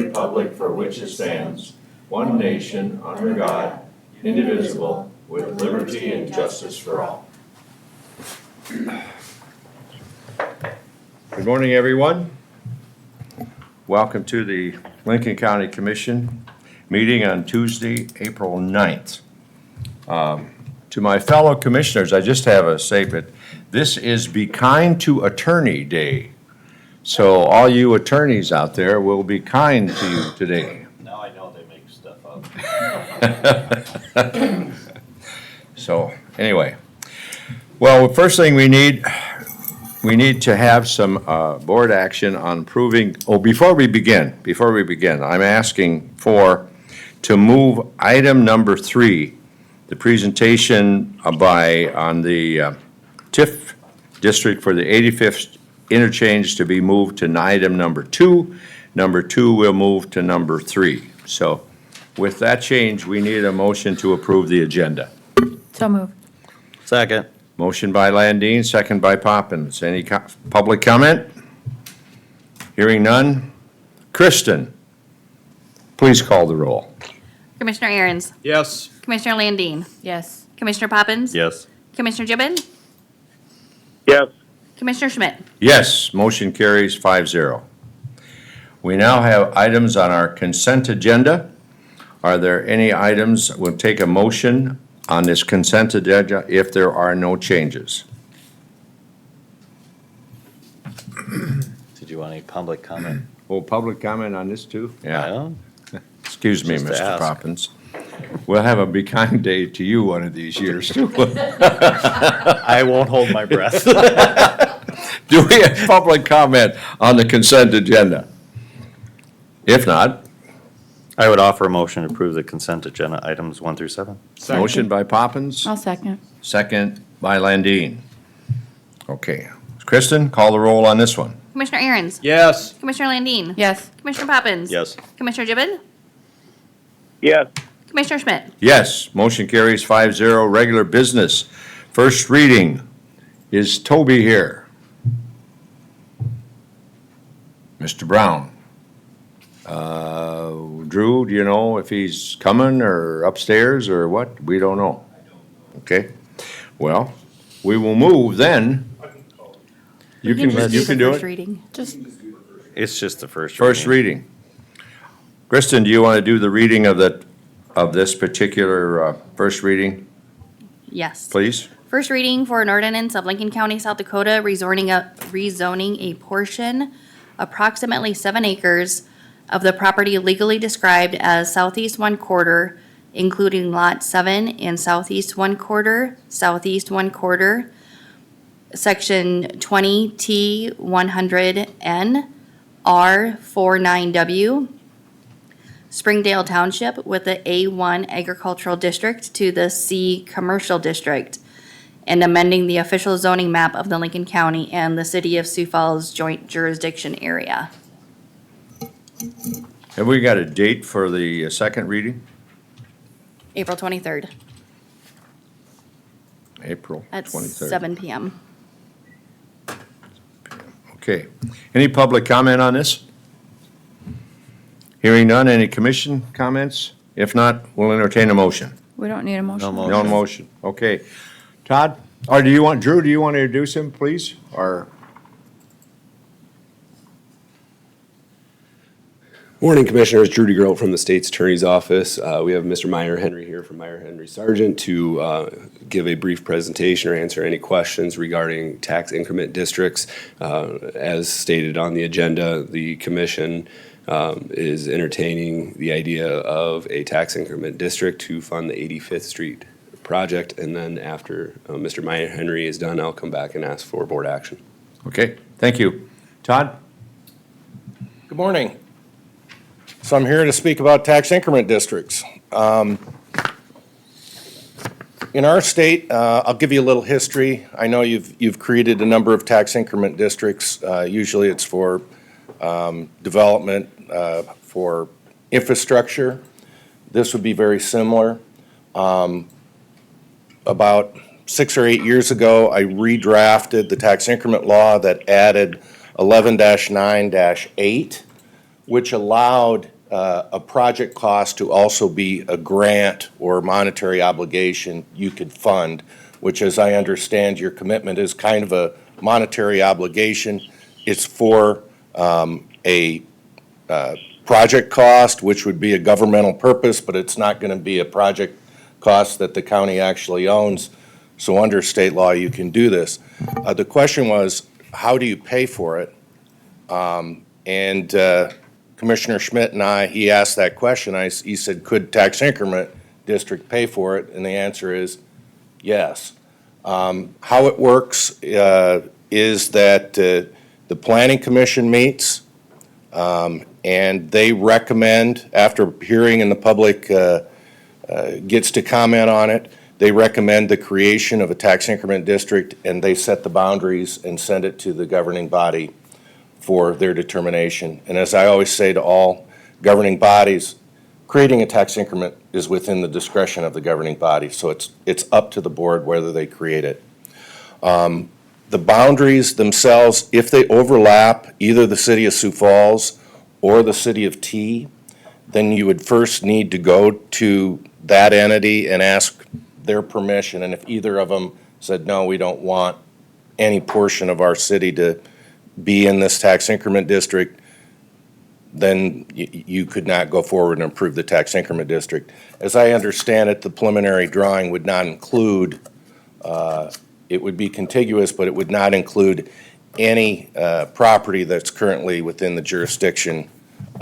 republic for which it stands, one nation, under God, indivisible, with liberty and justice for all. Good morning, everyone. Welcome to the Lincoln County Commission meeting on Tuesday, April 9th. To my fellow commissioners, I just have a statement. This is Be Kind to Attorney Day. So all you attorneys out there will be kind to you today. Now I know they make stuff up. So, anyway. Well, the first thing we need to have some board action on approving, before we begin, I'm asking to move item number 3, the presentation on the TIF district for the 85th interchange to be moved to item number 2. Number 2 will move to number 3. So with that change, we need a motion to approve the agenda. So moved. Second. Motion by Landine, second by Poppins. Any public comment? Hearing none. Kristen, please call the roll. Commissioner Aaron's, Yes. Commissioner Landine, Yes. Commissioner Poppins, Yes. Commissioner Gibbon, Yes. Commissioner Schmidt. Yes, motion carries 5-0. We now have items on our consent agenda. Are there any items, we'll take a motion on this consent agenda if there are no changes. Did you want any public comment? Oh, public comment on this too? No? Excuse me, Just to Mr. ask. Poppins. We'll have a Be Kind Day to you one of these years too. I won't hold my breath. Do we have public comment on the consent agenda? If not, I would offer a motion to approve the consent agenda items 1 through 7. motion by Poppins, I'll second. second by Landine. Okay. Kristen, call the roll on this one. Commissioner Aaron's, Yes. Commissioner Landine, Yes. Commissioner Poppins. Yes. Commissioner Gibbon, Yes. Commissioner Schmidt. Yes, motion carries 5-0. Regular business. First reading. Is Toby here? Mr. Brown? Drew, do you know if he's coming or upstairs or what? We don't know. Okay, well, we will move then. You can do First it. reading. Just, It's just the first. First reading. Kristen, do you want to do the reading of this particular first reading, Yes. please? First reading for an ordinance of Lincoln County, South Dakota, rezoning a portion, approximately 7 acres, of the property legally described as southeast 1/4, including lot 7 and southeast 1/4, southeast 1/4, section 20T 100N, R49W, Springdale Township with the A1 Agricultural District to the C Commercial District, and amending the official zoning map of the Lincoln County and the City of Sioux Falls joint jurisdiction area. Have we got a date for the second reading? April 23rd April at 23rd. 7 PM. Okay. Any public comment on this? Hearing none, any commission comments? If not, we'll entertain a motion. we don't need a motion. No No motion. Okay. Todd, or Drew, do you want to introduce him, please? Or, Morning, Commissioners. Drew DeGroat from the State's Attorney's Office. We have Mr. Meyer Henry here from Meyer Henry Sargent to give a brief presentation or answer any questions regarding tax increment districts. As stated on the agenda, the Commission is entertaining the idea of a tax increment district to fund the 85th Street project. And then after Mr. Meyer Henry is done, I'll come back and ask for board action. okay, thank you. Todd? Good morning. So I'm here to speak about tax increment districts. In our state, I'll give you a little history. I know you've created a number of tax increment districts. Usually it's for development, for infrastructure. This would be very similar. About 6 or 8 years ago, I redrafted the tax increment law that added 11-9-8. which allowed a project cost to also be a grant or monetary obligation you could fund, which, as I understand, your commitment is kind of a monetary obligation. It's for a project cost, which would be a governmental purpose, but it's not going to be a project cost that the county actually owns. So under state law, you can do this. The question was, how do you pay for it? And Commissioner Schmidt and he asked that question. He said, could tax increment district pay for it? And the answer is yes. How it works is that the planning commission meets, and they recommend, after hearing and the public gets to comment on it, they recommend the creation of a tax increment district, and they set the boundaries and send it to the governing body for their determination. And as I always say to all governing bodies, creating a tax increment is within the discretion of the governing body, so it's up to the board whether they create it. The boundaries themselves, if they overlap either the city of Sioux Falls or the city of T, then you would first need to go to that entity and ask their permission. And if either of them said, no, we don't want any portion of our city to be in this tax increment district, then you could not go forward and approve the tax increment district. As I understand it, the preliminary drawing would not include, it would be contiguous, but it would not include any property that's currently within the jurisdiction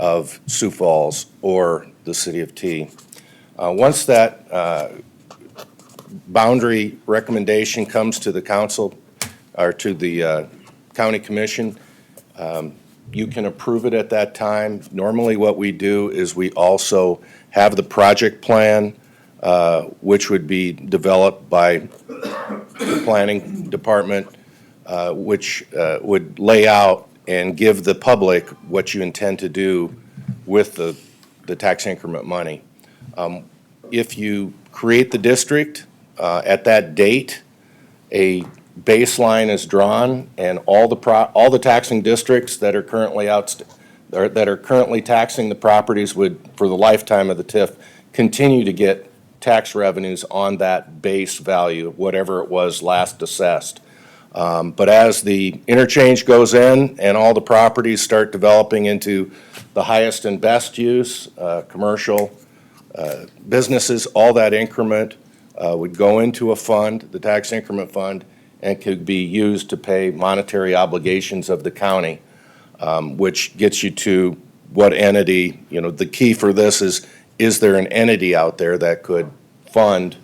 of Sioux Falls or the city of T. Once that boundary recommendation comes to the council or to the county commission, you can approve it at that time. Normally what we do is we also have the project plan, which would be developed by the planning department, which would lay out and give the public what you intend to do with the tax increment money. If you create the district, at that date, a baseline is drawn, and all the taxing districts that are currently that are currently taxing the properties would, for the lifetime of the TIF, continue to get tax revenues on that base value, whatever it was last assessed. But as the interchange goes in and all the properties start developing into the highest and best use, commercial, businesses, all that increment would go into a fund, the tax increment fund, and could be used to pay monetary obligations of the county, which gets you to what entity, the key for this is there an entity out there that could fund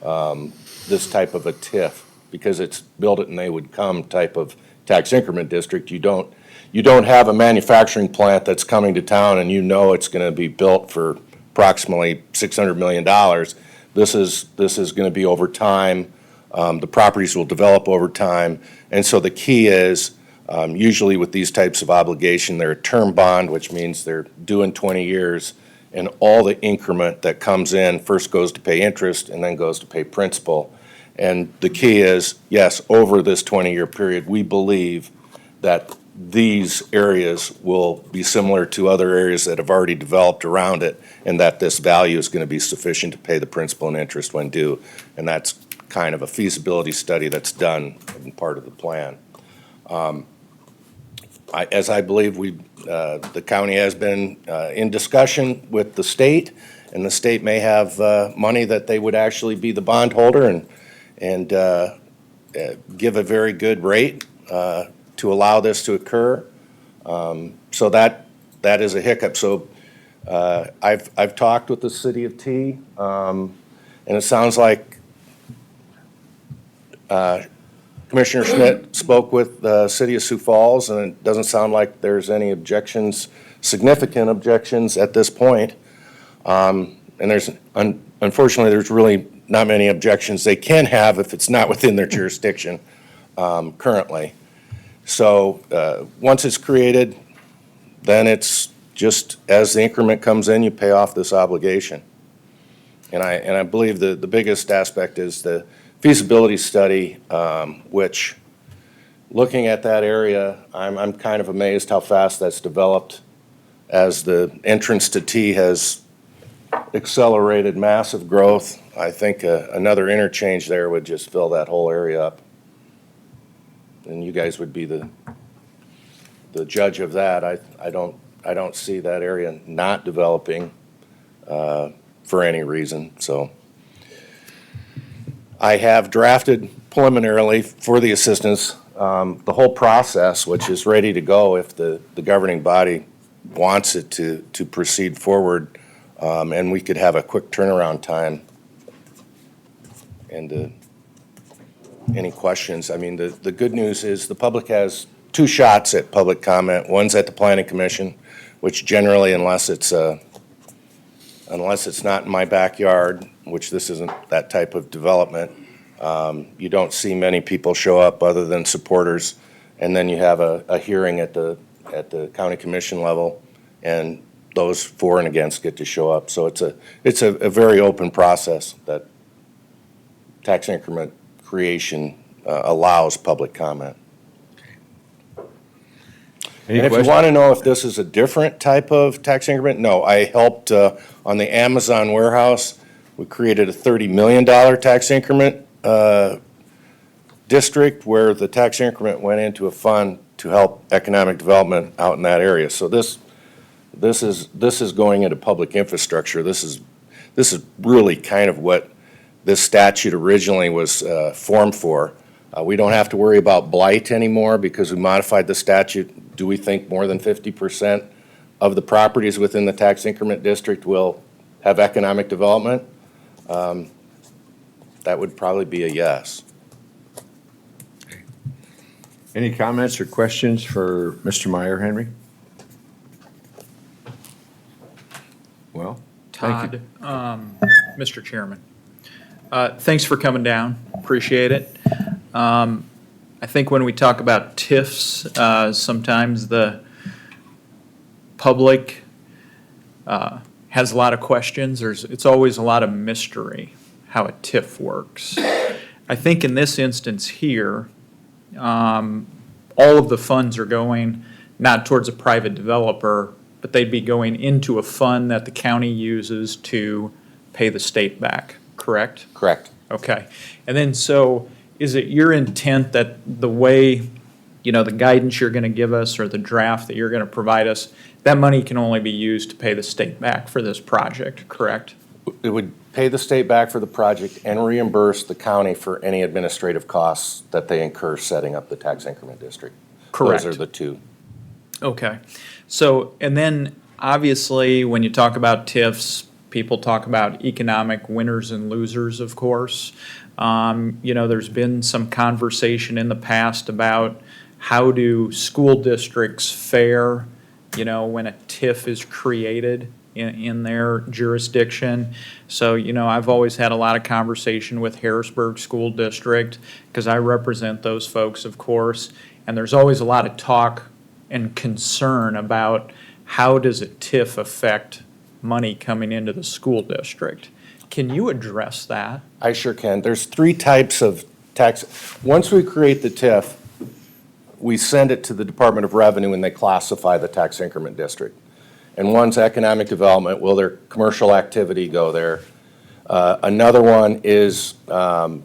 this type of a TIF? Because it's build it and they would come type of tax increment district. You don't have a manufacturing plant that's coming to town and it's going to be built for approximately $600 million. This is going to be over time. The properties will develop over time. And so the key is, usually with these types of obligation, they're a term bond, which means they're due in 20 years. And all the increment that comes in first goes to pay interest and then goes to pay principal. And the key is, yes, over this 20-year period, we believe that these areas will be similar to other areas that have already developed around it, and that this value is going to be sufficient to pay the principal and interest when due. And that's kind of a feasibility study that's done in part of the plan. As I believe the county has been in discussion with the state, and the state may have money that they would actually be the bondholder and give a very good rate to allow this to occur. So that is a hiccup. So I've talked with the city of T, and it sounds like Commissioner Schmidt spoke with the city of Sioux Falls, and it doesn't sound like there's any objections, significant objections at this point. And unfortunately, there's really not many objections they can have if it's not within their jurisdiction currently. So once it's created, then it's just as the increment comes in, you pay off this obligation. And I believe the biggest aspect is the feasibility study, which, looking at that area, I'm kind of amazed how fast that's developed as the entrance to T has accelerated massive growth, I think another interchange there would just fill that whole area up. And you guys would be the judge of that. I don't see that area not developing for any reason, so. I have drafted preliminarily for the assistance, the whole process, which is ready to go if the governing body wants it to proceed forward, and we could have a quick turnaround time. And any questions? I mean, the good news is the public has two shots at public comment. One's at the planning commission, which generally, unless it's not in my backyard, which this isn't that type of development, you don't see many people show up other than supporters. And then you have a hearing at the county commission level, and those for and against get to show up. So it's a very open process that tax increment creation allows public comment. Any And if you questions? want to know if this is a different type of tax increment, no, I helped on the Amazon warehouse. We created a $30 million tax increment district where the tax increment went into a fund to help economic development out in that area. So this is going into public infrastructure. This is really kind of what this statute originally was formed for. We don't have to worry about blight anymore because we modified the statute. Do we think more than 50% of the properties within the tax increment district will have economic development? That would probably be a yes. Any comments or questions for Mr. Meyer, Henry? Well, thank you. Todd, Mr. Chairman, thanks for coming down. Appreciate it. I think when we talk about TIFs, sometimes the public has a lot of questions. It's always a lot of mystery how a TIF works. I think in this instance here, all of the funds are going not towards a private developer, but they'd be going into a fund that the county uses to pay the state back, correct? Correct. Okay. And then, so is it your intent that the way, the guidance you're going to give us or the draft that you're going to provide us, that money can only be used to pay the state back for this project, correct? It would pay the state back for the project and reimburse the county for any administrative costs that they incur setting up the tax increment district. Correct. Those are the two. Okay. So, and then obviously, when you talk about TIFs, people talk about economic winners and losers, of course. There's been some conversation in the past about how do school districts fare, when a TIF is created in their jurisdiction. So, I've always had a lot of conversation with Harrisburg School District because I represent those folks, of course. And there's always a lot of talk and concern about how does a TIF affect money coming into the school district. Can you address that? I sure can. There's three types of tax. Once we create the TIF, we send it to the Department of Revenue and they classify the tax increment district. And one's economic development, will their commercial activity go there? Another one is, for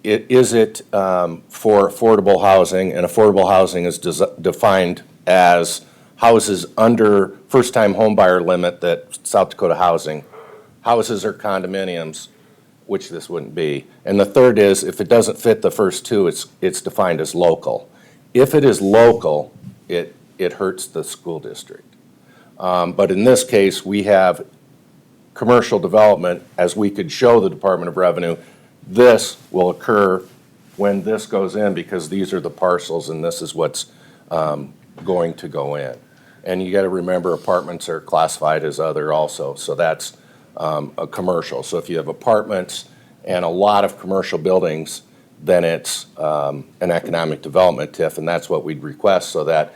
affordable housing? And affordable housing is defined as houses under first-time homebuyer limit that South Dakota Housing. Houses or condominiums, which this wouldn't be. And the third is, if it doesn't fit the first two, it's defined as local. If it is local, it hurts the school district. But in this case, we have commercial development, as we could show the Department of Revenue. This will occur when this goes in because these are the parcels and this is what's going to go in. And you got to remember apartments are classified as other also, so that's a commercial. So if you have apartments and a lot of commercial buildings, then it's an economic development TIF, and that's what we'd request so that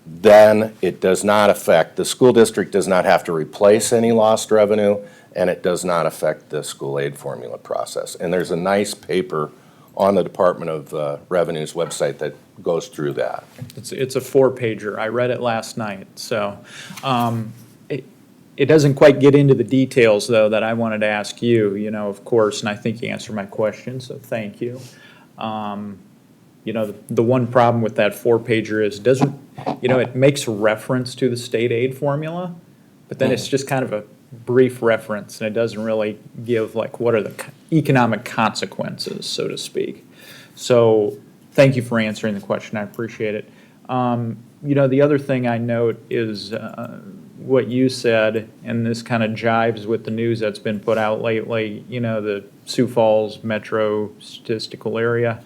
then it does not affect, the school district does not have to replace any lost revenue, and it does not affect the school aid formula process. And there's a nice paper on the Department of Revenue's website that goes through that. It's a 4-pager. I read it last night, so, it doesn't quite get into the details, though, that I wanted to ask you, of course, and I think you answered my question, so thank you. The one problem with that 4-pager is it makes reference to the state aid formula, but then it's just kind of a brief reference, and it doesn't really give what are the economic consequences, so to speak. So, thank you for answering the question, I appreciate it. The other thing I note is what you said, and this kind of jives with the news that's been put out lately, the Sioux Falls metro statistical area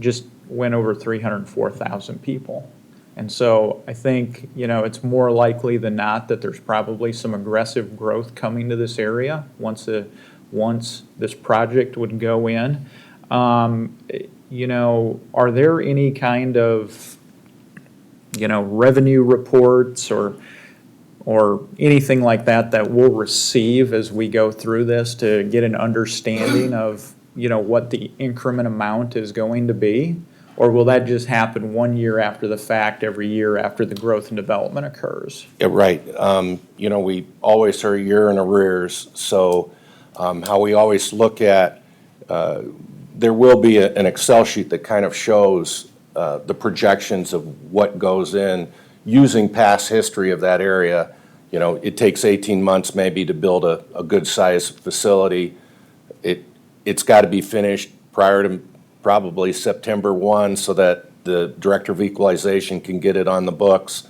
just went over 304,000 people. And so I think, it's more likely than not that there's probably some aggressive growth coming to this area once this project would go in. Are there any kind of, revenue reports or anything like that we'll receive as we go through this to get an understanding of, what the increment amount is going to be? Or will that just happen 1 year after the fact, every year after the growth and development occurs? Yeah, right. We always are a year in arrears, so how we always look at, there will be an Excel sheet that kind of shows the projections of what goes in using past history of that area. It takes 18 months maybe to build a good-sized facility. It's got to be finished prior to probably September 1 so that the Director of Equalization can get it on the books.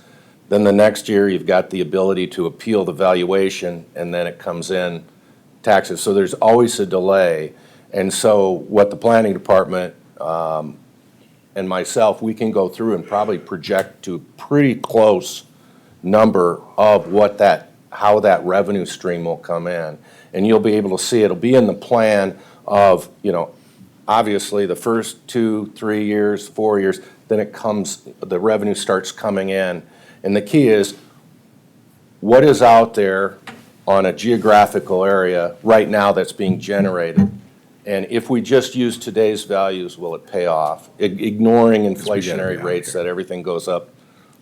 Then the next year, you've got the ability to appeal the valuation, and then it comes in taxes. So there's always a delay. And so what the planning department and myself, we can go through and probably project to a pretty close number of how that revenue stream will come in. And you'll be able to see, it'll be in the plan of, obviously the first 2, 3 years, 4 years, then the revenue starts coming in. And the key is, what is out there on a geographical area right now that's being generated? And if we just use today's values, will it pay off? Ignoring inflationary rates that everything goes up,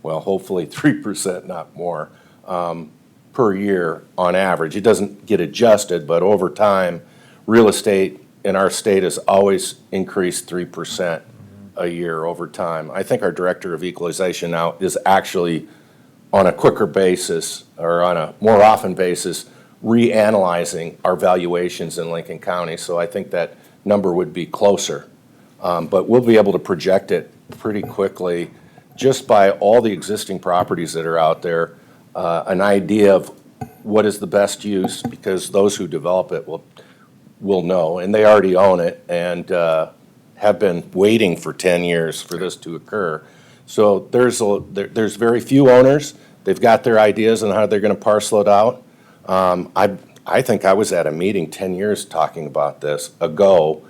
well, hopefully 3%, not more, per year on average. It doesn't get adjusted, but over time, real estate in our state has always increased 3% a year over time. I think our Director of Equalization now is actually on a quicker basis or on a more often basis reanalyzing our valuations in Lincoln County. So I think that number would be closer. But we'll be able to project it pretty quickly just by all the existing properties that are out there, an idea of what is the best use, because those who develop it will know, and they already own it and have been waiting for 10 years for this to occur. So there's very few owners. They've got their ideas on how they're going to parcel it out. I think I was at a meeting 10 years talking about this ago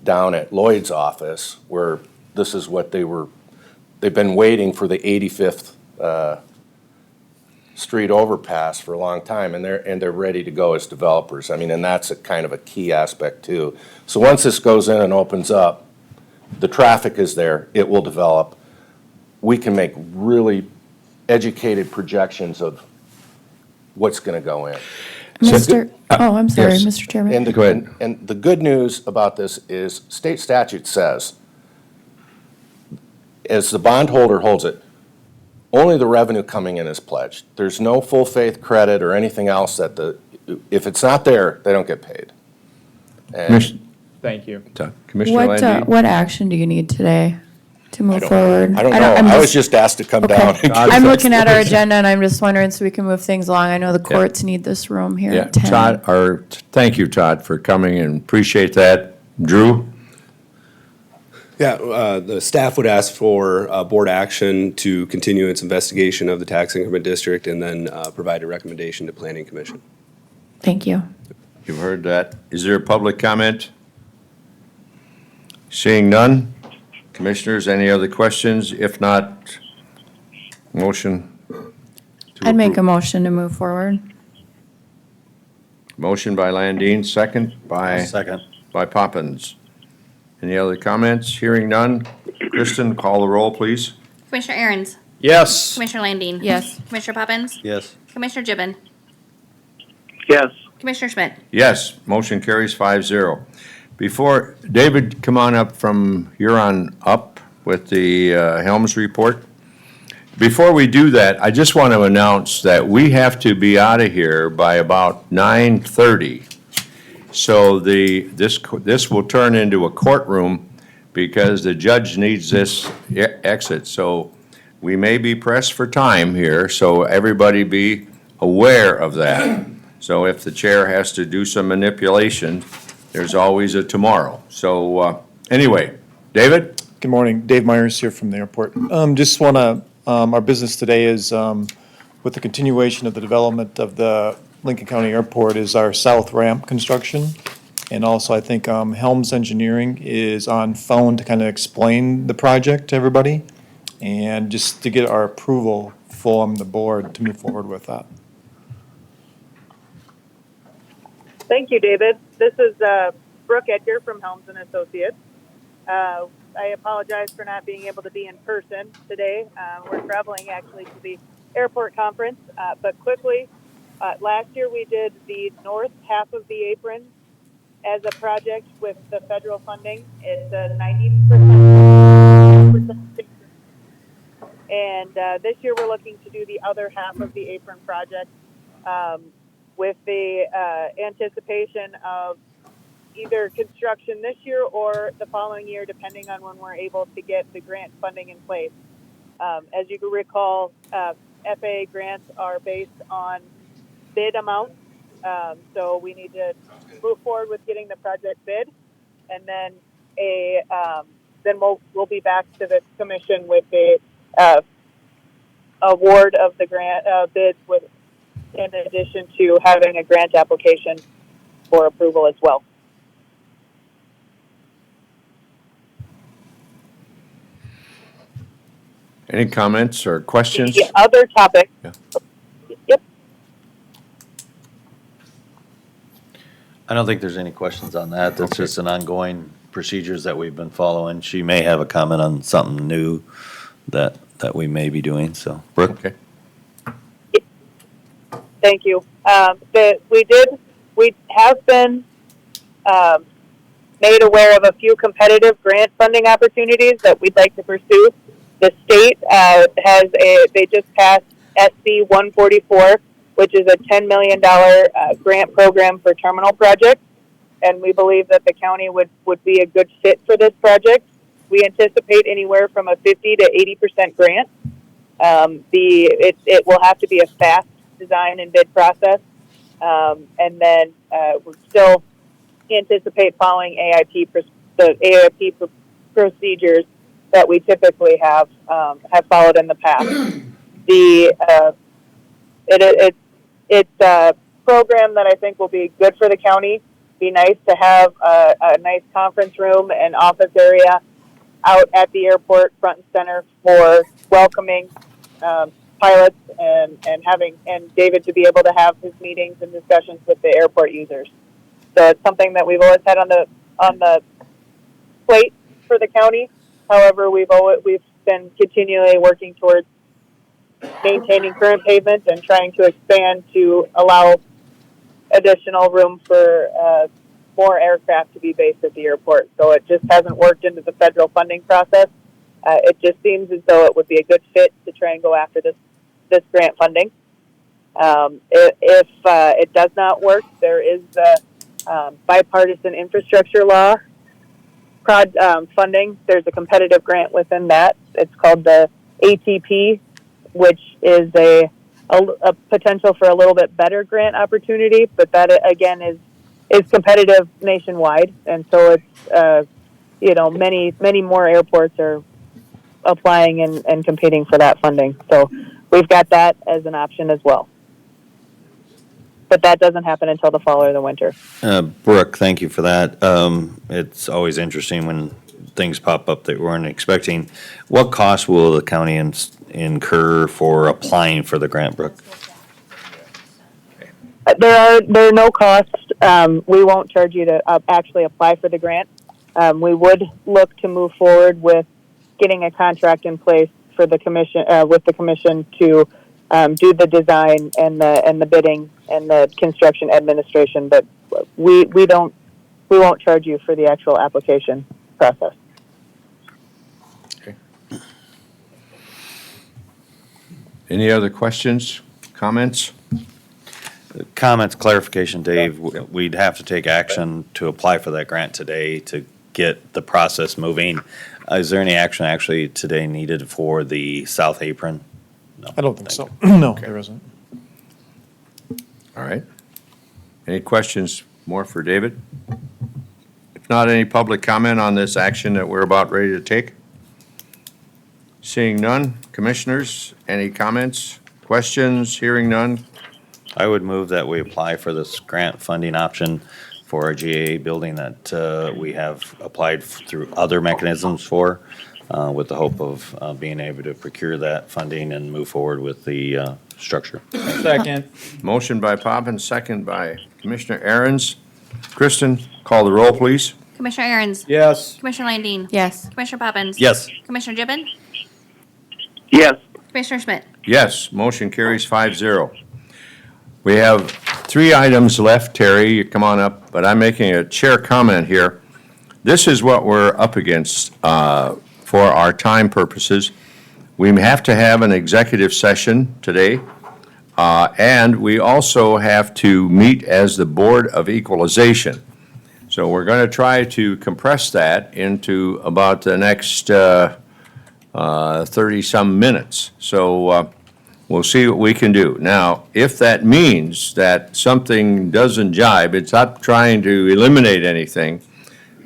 down at Lloyd's office, where this is what they've been waiting for the 85th Street overpass for a long time, and they're ready to go as developers. I mean, and that's a kind of a key aspect too. So once this goes in and opens up, the traffic is there, it will develop. We can make really educated projections of what's going to go in. I'm sorry, yes. Mr. Chairman. And Go ahead. and the good news about this is state statute says, as the bondholder holds it, only the revenue coming in is pledged. There's no full faith credit or anything else if it's not there, they don't get paid. And Thank you. Commissioner Landine? What action do you need today to move forward? I don't know. I'm I was just asked to come down. and I'm looking at our agenda and I'm just wondering so we can move things along. I know the courts need this room here Yeah, at 10. Todd, thank you, Todd, for coming and appreciate that. Drew? Yeah, the staff would ask for board action to continue its investigation of the tax increment district and then provide a recommendation to Planning Commission. Thank you. You've heard that. Is there a public comment? Seeing none. Commissioners, any other questions? If not, motion to I'd make a approve. motion to move forward. Motion by Landine, second by Second. Poppins. Any other comments? Hearing none. Kristen, call the roll, please. Commissioner Aaron's, Yes. Commissioner Landine. Yes. Commissioner Poppins, Yes. Commissioner Gibbon, Yes. Commissioner Schmidt. Yes, motion carries 5-0. Before, David, come on up from here on up with the Helms report. Before we do that, I just want to announce that we have to be out of here by about 9:30. So this will turn into a courtroom because the judge needs this exit. So we may be pressed for time here, so everybody be aware of that. So if the chair has to do some manipulation, there's always a tomorrow. So anyway, David? Good morning. Dave Myers here from the airport. Just want to, our business today is, with the continuation of the development of the Lincoln County Airport is our south ramp construction. And also, I think Helms Engineering is on phone to kind of explain the project to everybody and just to get our approval from the board to move forward with that. Thank you, David. This is Brooke Edgar from Helms and Associates. I apologize for not being able to be in person today. We're traveling actually to the airport conference, but quickly, last year we did the north half of the apron as a project with the federal funding. It's a 90%. And this year we're looking to do the other half of the apron project with the anticipation of either construction this year or the following year, depending on when we're able to get the grant funding in place. As you can recall, FAA grants are based on bid amounts, so we need to move forward with getting the project bid, and then then we'll be back to the commission with a award of the grant bids with, in addition to having a grant application for approval as well. Any comments or questions? The other topic. Yeah. Yep. I don't think there's any questions on that. That's just an ongoing procedures that we've been following. She may have a comment on something new that we may be doing, so. Brooke? Okay. Thank you. We have been made aware of a few competitive grant funding opportunities that we'd like to pursue. The state they just passed SC 144, which is a $10 million grant program for terminal projects, and we believe that the county would be a good fit for this project. We anticipate anywhere from a 50 to 80% grant. It will have to be a fast design and bid process, and then we still anticipate following the AIP procedures that we typically have followed in the past. It's a program that I think will be good for the county. Be nice to have a nice conference room and office area out at the airport, front and center, for welcoming pilots and David to be able to have his meetings and discussions with the airport users. So it's something that we've always had on the plate for the county. However, we've been continually working towards maintaining current pavement and trying to expand to allow additional room for more aircraft to be based at the airport. So it just hasn't worked into the federal funding process. It just seems as though it would be a good fit to try and go after this grant funding. If it does not work, there is the bipartisan infrastructure law funding. There's a competitive grant within that. It's called the ATP, which is a potential for a little bit better grant opportunity, but that again is competitive nationwide, and so it's many more airports are applying and competing for that funding. So we've got that as an option as well. But that doesn't happen until the fall or the winter. Brooke, thank you for that. It's always interesting when things pop up that we weren't expecting. What cost will the county incur for applying for the grant, Brooke? There are no costs. We won't charge you to actually apply for the grant. we would look to move forward with getting a contract in place for the commission, with the commission to do the design and the bidding and the construction administration, but we won't charge you for the actual application process. Any other questions, comments? Comments, clarification, Dave, we'd have to take action to apply for that grant today to get the process moving. Is there any action actually today needed for the south apron? No. I don't think so. No, there isn't. All right. Any questions more for David? If not, any public comment on this action that we're about ready to take? Seeing none. Commissioners, any comments, questions? Hearing none. I would move that we apply for this grant funding option for our GA building that we have applied through other mechanisms for, with the hope of being able to procure that funding and move forward with the structure. Second. Motion by Poppins, second by Commissioner Aaron's. Kristen, call the roll, please. Commissioner Aaron's. Yes. Commissioner Landine. Yes. Commissioner Poppins. Yes. Commissioner Gibbon. Yes. Commissioner Schmidt. Yes, motion carries 5-0. We have 3 items left. Terry, you come on up, but I'm making a chair comment here. This is what we're up against for our time purposes. We have to have an executive session today, and we also have to meet as the Board of Equalization. So we're going to try to compress that into about the next 30-some minutes. So we'll see what we can do. Now, if that means that something doesn't jibe, it's not trying to eliminate anything.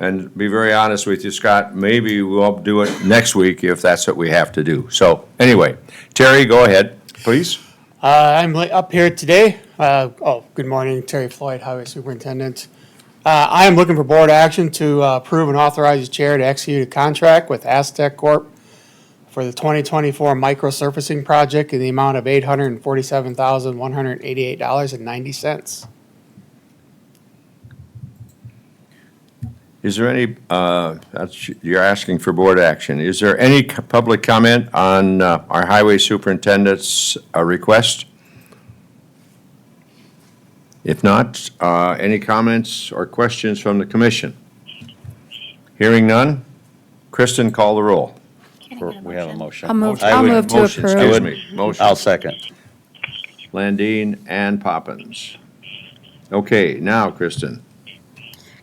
And to be very honest with you, Scott, maybe we'll do it next week if that's what we have to do. So anyway, Terry, go ahead, please. I'm up here today. Good morning, Terry Floyd, Highway Superintendent. I am looking for board action to approve and authorize the chair to execute a contract with Aztec Corp. For the 2024 microsurfacing project in the amount of $847,188.90. Is there any, you're asking for board action. Is there any public comment on our highway superintendent's request? If not, any comments or questions from the commission? Hearing none, Kristen, call the roll. We have a motion. I'll move I would- to Motion, approve. excuse me, motion. I'll second. Landine and Poppins. Okay, now, Kristen.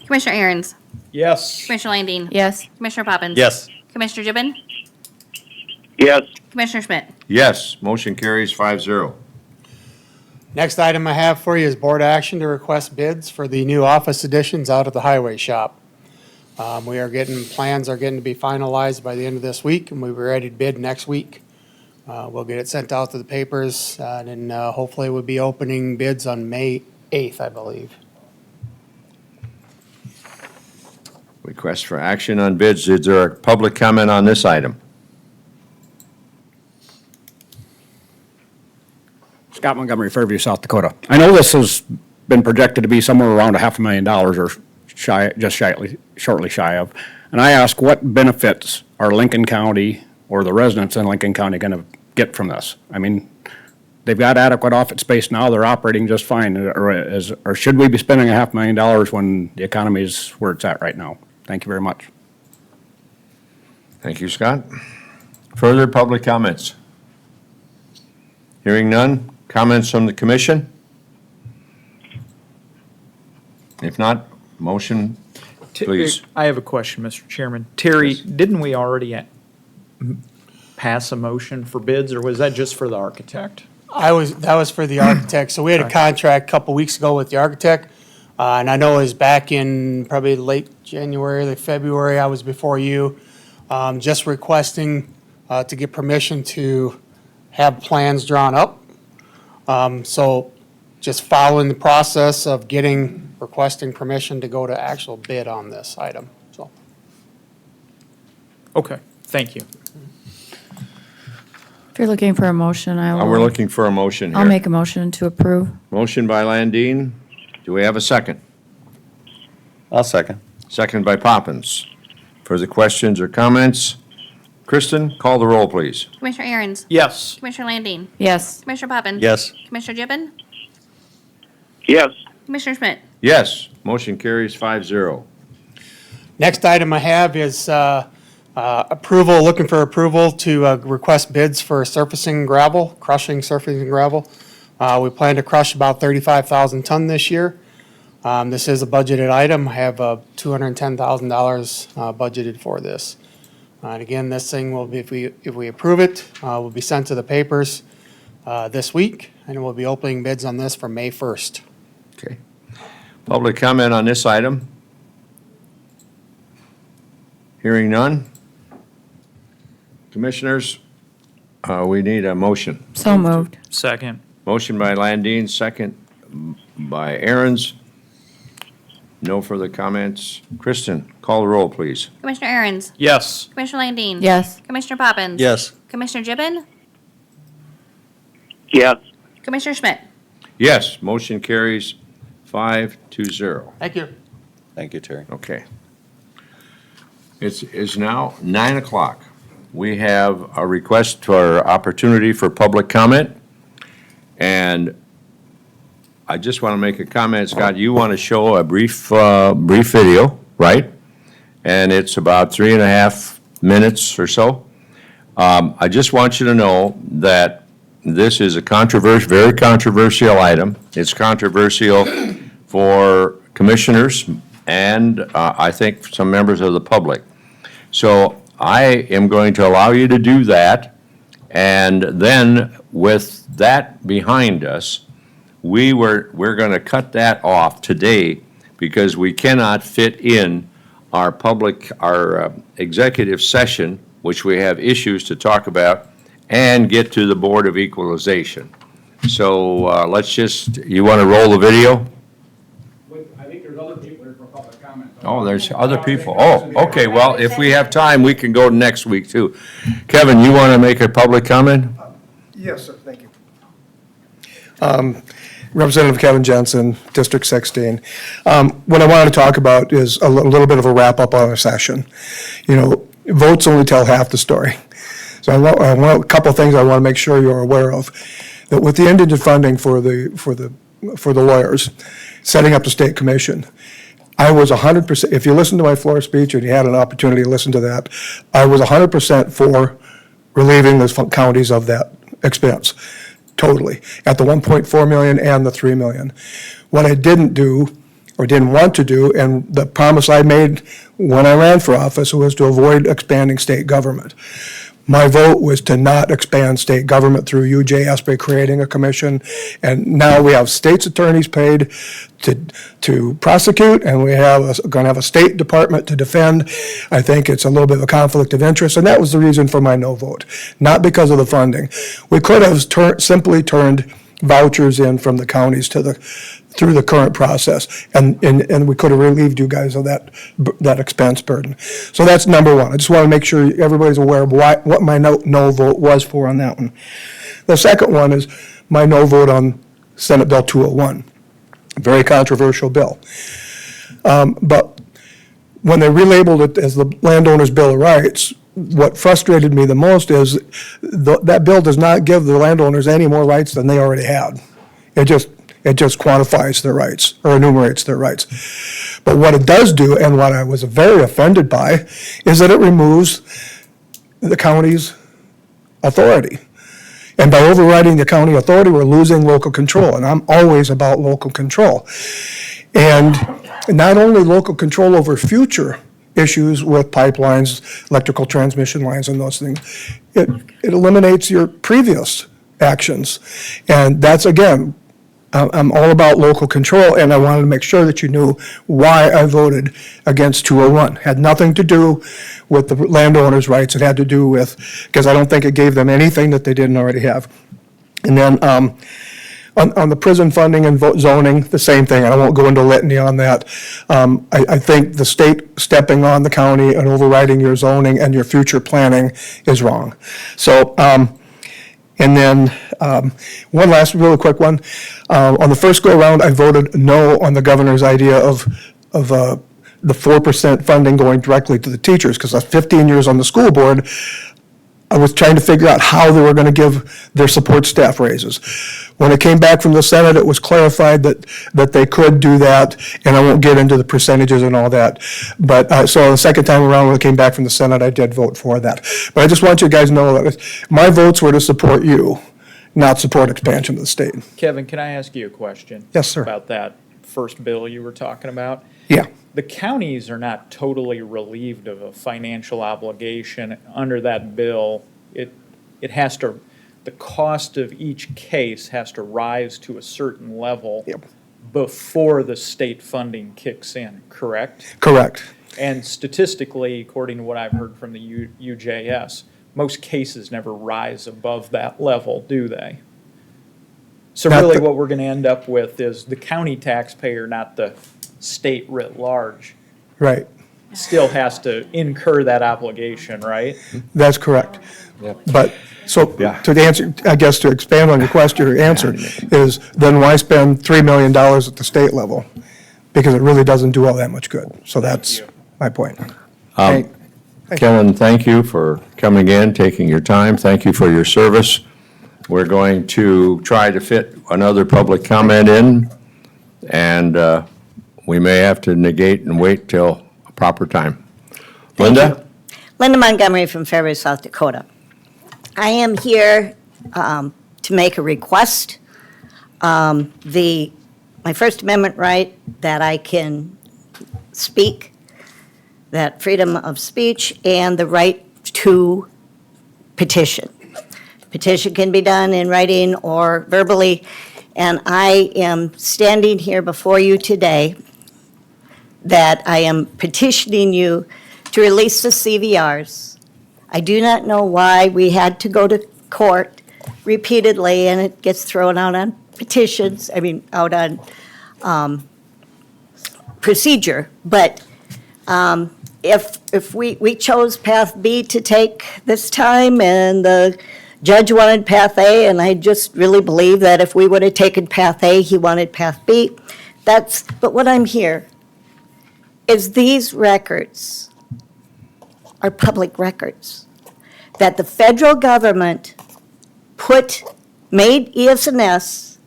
Commissioner Aaron's. Yes. Commissioner Landine. Yes. Commissioner Poppins. Yes. Commissioner Gibbon. Yes. Commissioner Schmidt. Yes, motion carries 5-0. Next item I have for you is board action to request bids for the new office additions out at the highway shop. Plans are getting to be finalized by the end of this week, and we'll be ready to bid next week. We'll get it sent out to the papers, and then hopefully we'll be opening bids on May 8th, I believe. Request for action on bids. Is there a public comment on this item? Scott Montgomery, Fairview, South Dakota. I know this has been projected to be somewhere around $500,000 or shortly shy of. And I ask, what benefits are Lincoln County or the residents in Lincoln County going to get from this? I mean, they've got adequate office space now, they're operating just fine. Or should we be spending $500,000 when the economy is where it's at right now? Thank you very much. Thank you, Scott. Further public comments? Hearing none. Comments from the commission? If not, motion, please. I have a question, Mr. Chairman. Terry, Yes. didn't we already pass a motion for bids, or was that just for the architect? That was for the architect. So we had a contract a couple weeks ago with the architect. And I know it was back in probably late January, late February, I was before you, just requesting to get permission to have plans drawn up. So just following the process of requesting permission to go to actual bid on this item, so. Okay, thank you. If you're looking for a motion, We're looking for a motion here. I'll make a motion to approve. Motion by Landine. Do we have a second? I'll second. Second by Poppins. Further questions or comments? Kristen, call the roll, please. Commissioner Aaron's, Yes. Commissioner Landine, Yes. Commissioner Poppins. Yes. Commissioner Gibbon, Yes. Commissioner Schmidt. Yes, motion carries 5-0. Next item I have is looking for approval to request bids for surfacing gravel, crushing surfacing gravel. We plan to crush about 35,000 ton this year. This is a budgeted item. I have $210,000 budgeted for this. And again, this thing will be, if we approve it, will be sent to the papers this week, and we'll be opening bids on this for May 1st. Okay. Public comment on this item? Hearing none? Commissioners, we need a motion. So moved. Second. Motion by Landine, second by Aaron's. No further comments. Kristen, call the roll, please. Commissioner Aaron's, Yes. Commissioner Landine. Yes. Commissioner Poppins. Yes. Commissioner Gibbon, Yes. Commissioner Schmidt. Yes, motion carries 5-0. Thank you. Thank you, Terry. Okay. It's now 9 o'clock. We have a request for opportunity for public comment. And I just want to make a comment, Scott, you want to show a brief video, right? And it's about 3.5 minutes or so. I just want you to know that this is a very controversial item. It's controversial for commissioners and I think some members of the public. So I am going to allow you to do that. And then with that behind us, we're going to cut that off today because we cannot fit in our executive session, which we have issues to talk about, and get to the Board of Equalization. So you want to roll the video? I think there's other people here for public comment. Oh, there's other people. Oh, okay, well, if we have time, we can go next week too. Kevin, you want to make a public comment? Yes, sir, thank you. Representative Kevin Jensen, District 16. What I wanted to talk about is a little bit of a wrap-up on our session. You know, votes only tell half the story. So I want a couple of things I want to make sure you're aware of. That with the indigent funding for the lawyers, setting up the state commission, I was 100%, if you listened to my floor speech and you had an opportunity to listen to that, I was 100% for relieving the counties of that expense, totally, at the 1.4 million and the 3 million. What I didn't do, or didn't want to do, and the promise I made when I ran for office was to avoid expanding state government. My vote was to not expand state government through UJ Esprit creating a commission, and now we have state's attorneys paid to prosecute, and we have going to have a state department to defend. I think it's a little bit of a conflict of interest, and that was the reason for my no vote, not because of the funding. We could have simply turned vouchers in from the counties through the current process, and we could have relieved you guys of that expense burden. So that's number one. I just want to make sure everybody's aware of what my no vote was for on that one. The second one is my no vote on Senate Bill 201. Very controversial bill. But when they relabeled it as the Landowner's Bill of Rights, what frustrated me the most is that bill does not give the landowners any more rights than they already had. It just quantifies their rights or enumerates their rights. But what it does do, and what I was very offended by, is that it removes the county's authority. And by overriding the county authority, we're losing local control, and I'm always about local control. And not only local control over future issues with pipelines, electrical transmission lines, and those things, it eliminates your previous actions. And that's, again, I'm all about local control, and I wanted to make sure that you knew why I voted against 201. Had nothing to do with the landowners' rights. It had to do with, because I don't think it gave them anything that they didn't already have. And then on the prison funding and zoning, the same thing. I won't go into litany on that. I think the state stepping on the county and overriding your zoning and your future planning is wrong. So, and then one last really quick one. On the first go-around, I voted no on the governor's idea of the 4% funding going directly to the teachers, because I was 15 years on the school board, I was trying to figure out how they were going to give their support staff raises. When it came back from the Senate, it was clarified that they could do that, and I won't get into the percentages and all that. But, so the second time around, when it came back from the Senate, I did vote for that. But I just want you guys to know that my votes were to support you, not support expansion of the state. Kevin, can I ask you a question? Yes, sir. About that first bill you were talking about? Yeah. The counties are not totally relieved of a financial obligation under that bill. It has to, the cost of each case has to rise to a certain level Yep. before the state funding kicks in, correct? Correct. And statistically, according to what I've heard from the UJS, most cases never rise above that level, do they? So Not really the- what we're gonna end up with is the county taxpayer, not the state writ large, Right. still has to incur that obligation, right? That's correct. But, so, Yeah. to answer, I guess to expand on your question, your answer is, then why spend $3 million at the state level? Because it really doesn't do all that much good. So that's my point. Thank- Kellen, thank you for coming in, taking your time. Thank you for your service. We're going to try to fit another public comment in, and we may have to negate and wait till a proper time. Linda? Linda Montgomery from Fairview, South Dakota. I am here to make a request. My First Amendment right that I can speak, that freedom of speech, and the right to petition. Petition can be done in writing or verbally, and I am standing here before you today that I am petitioning you to release the CVRs. I do not know why we had to go to court repeatedly, and it gets thrown out on petitions, out on procedure. But if we chose Path B to take this time, and the judge wanted Path A, and I just really believe that if we would have taken Path A, he wanted Path B. But what I'm here is these records are public records that the federal government made ES&S,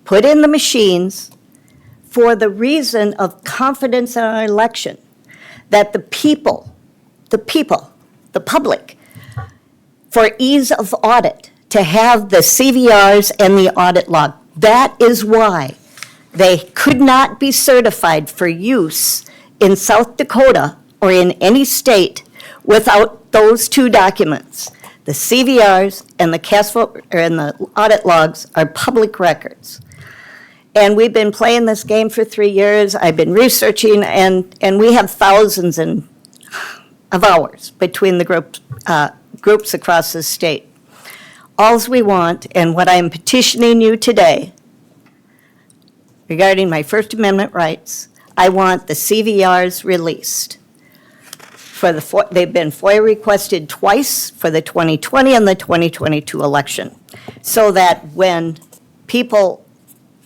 put in the machines for the reason of confidence in our election, that the public, for ease of audit, to have the CVRs and the audit log. That is why they could not be certified for use in South Dakota or in any state without those two documents. The CVRs and the audit logs are public records. And we've been playing this game for 3 years. I've been researching, and we have thousands of hours between the groups across the state. Alls we want, and what I am petitioning you today regarding my First Amendment rights, I want the CVRs released. They've been FOIA requested twice for the 2020 and the 2022 election. So that when people,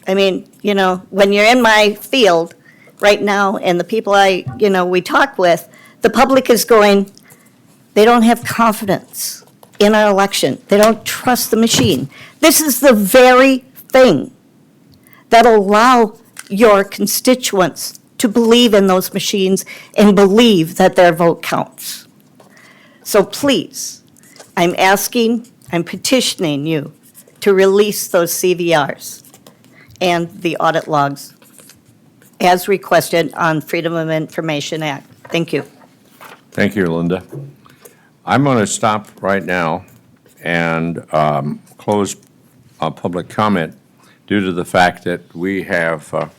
when you're in my field right now, and the people we talk with, the public is going, they don't have confidence in our election. They don't trust the machine. This is the very thing that allow your constituents to believe in those machines and believe that their vote counts. So please, I'm petitioning you to release those CVRs and the audit logs as requested on Freedom of Information Act. Thank you. Thank you, Linda. I'm going to stop right now and close public comment due to the fact that we have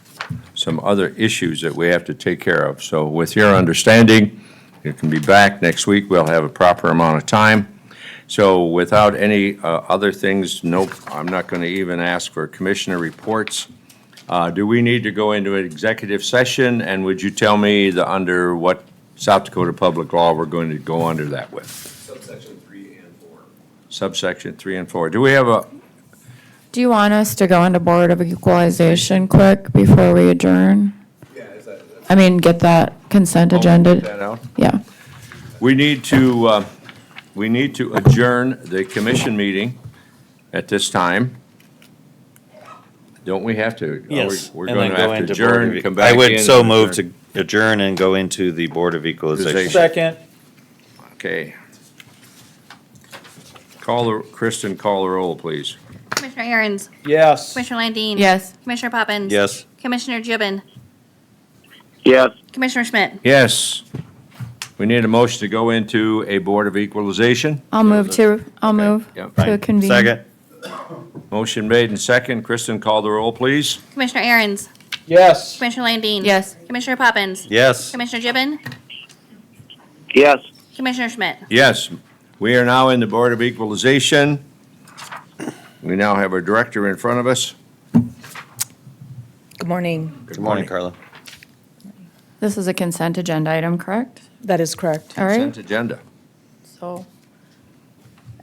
some other issues that we have to take care of. So with your understanding, you can be back next week. We'll have a proper amount of time. So without any other things, nope, I'm not going to even ask for commissioner reports. Do we need to go into an executive session? And would you tell me under what South Dakota public law we're going to go under that with? Subsection 3 and 4. Subsection 3 and 4. Do we have Do you want us to go into Board of Equalization quick before we adjourn? Yeah, that's I mean, get that consent Get agenda. that out. Yeah. We need to adjourn the commission meeting at this time. Don't we have to? Are we- Yes. We're and going then to go have to into adjourn, Board of- come back in. I would so and move adjourn. to adjourn and go into the Board of Equalization. Second. Okay. Kristen, call the roll, please. Commissioner Aaron's, Yes. Commissioner Landine. Yes. Commissioner Poppins. Yes. Commissioner Gibbon, Yes. Commissioner Schmidt. Yes. We need a motion to go into a Board of Equalization. I'll move to Yep. convene. Second. Motion made and second. Kristen, call the roll, please. Commissioner Aaron's, Yes. Commissioner Landine. Yes. Commissioner Poppins. Yes. Commissioner Gibbon, Yes. Commissioner Schmidt. Yes, we are now in the Board of Equalization. We now have our director in front of us. Good morning. Good morning, Carla. This is a consent agenda item, correct? That is correct. All right, Consent agenda. so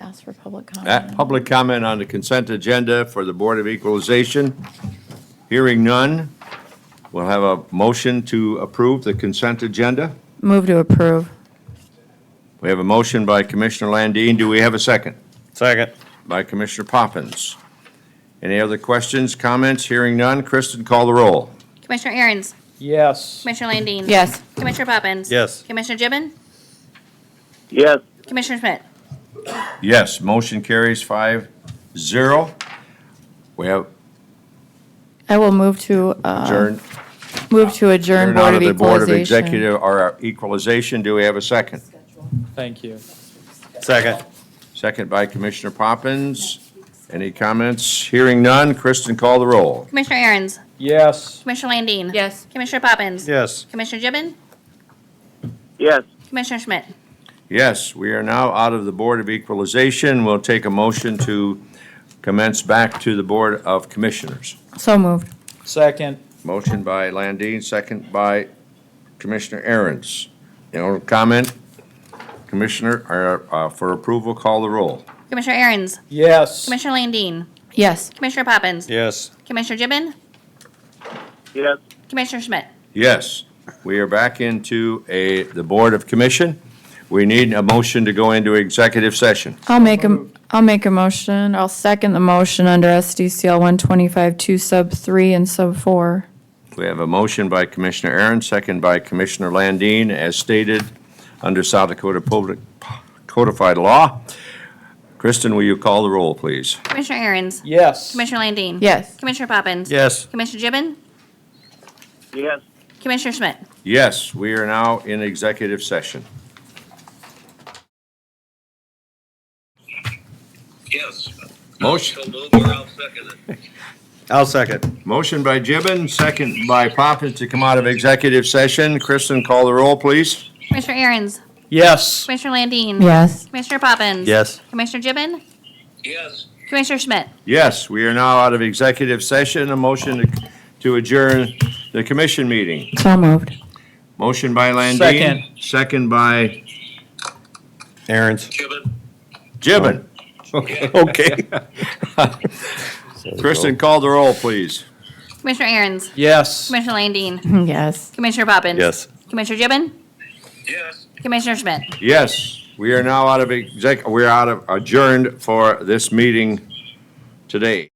ask for public comment. Public comment on the consent agenda for the Board of Equalization. Hearing none, we'll have a motion to approve the consent agenda. Move to approve. We have a motion by Commissioner Landine. Do we have a second? Second. By Commissioner Poppins. Any other questions, comments? Hearing none. Kristen, call the roll. Commissioner Aaron's, Yes. Commissioner Landine. Yes. Commissioner Poppins. Yes. Commissioner Gibbon, Yes. Commissioner Schmidt. Yes, motion carries 5-0. We have I will move to, adjourned. move to adjourn Adjourn Board out of of the Board of Equalization. Executive or Equalization. Do we have a second? Thank you. Second. Second by Commissioner Poppins. Any comments? Hearing none. Kristen, call the roll. Commissioner Aaron's, Yes. Commissioner Landine. Yes. Commissioner Poppins. Yes. Commissioner Gibbon, Yes. Commissioner Schmidt. Yes, we are now out of the Board of Equalization. We'll take a motion to commence back to the Board of Commissioners. So moved. Second. Motion by Landine, second by Commissioner Aaron's. Comment? Commissioner, for approval, call the roll. Commissioner Aaron's, Yes. Commissioner Landine. Yes. Commissioner Poppins. Yes. Commissioner Gibbon, Yes. Commissioner Schmidt. Yes, we are back into the Board of Commission. We need a motion to go into executive session. I'll make a motion. I'll second the motion under SDCL 125-2 sub 3 and sub 4. We have a motion by Commissioner Aaron, second by Commissioner Landine, as stated under South Dakota Public Codified Law. Kristen, will you call the roll, please? Commissioner Aaron's, Yes. Commissioner Landine. Yes. Commissioner Poppins. Yes. Commissioner Gibbon, Yes. Commissioner Schmidt. Yes, we are now in executive session. Yes. Motion. I'll second. Motion by Gibbon, second by Poppins to come out of executive session. Kristen, call the roll, please. Commissioner Aaron's, Yes. Commissioner Landine. Yes. Commissioner Poppins. Yes. Commissioner Gibbon, Yes. Commissioner Schmidt. Yes, we are now out of executive session. A motion to adjourn the commission meeting. So moved. Motion by Landine. Second. Second by Aaron's. Gibbon. Okay. Kristen, call the roll, please. Commissioner Aaron's, Yes. Commissioner Landine. Yes. Commissioner Poppins. Yes. Commissioner Gibbon, Yes. Commissioner Schmidt. Yes, we are now out of we're out of adjourned for this meeting today.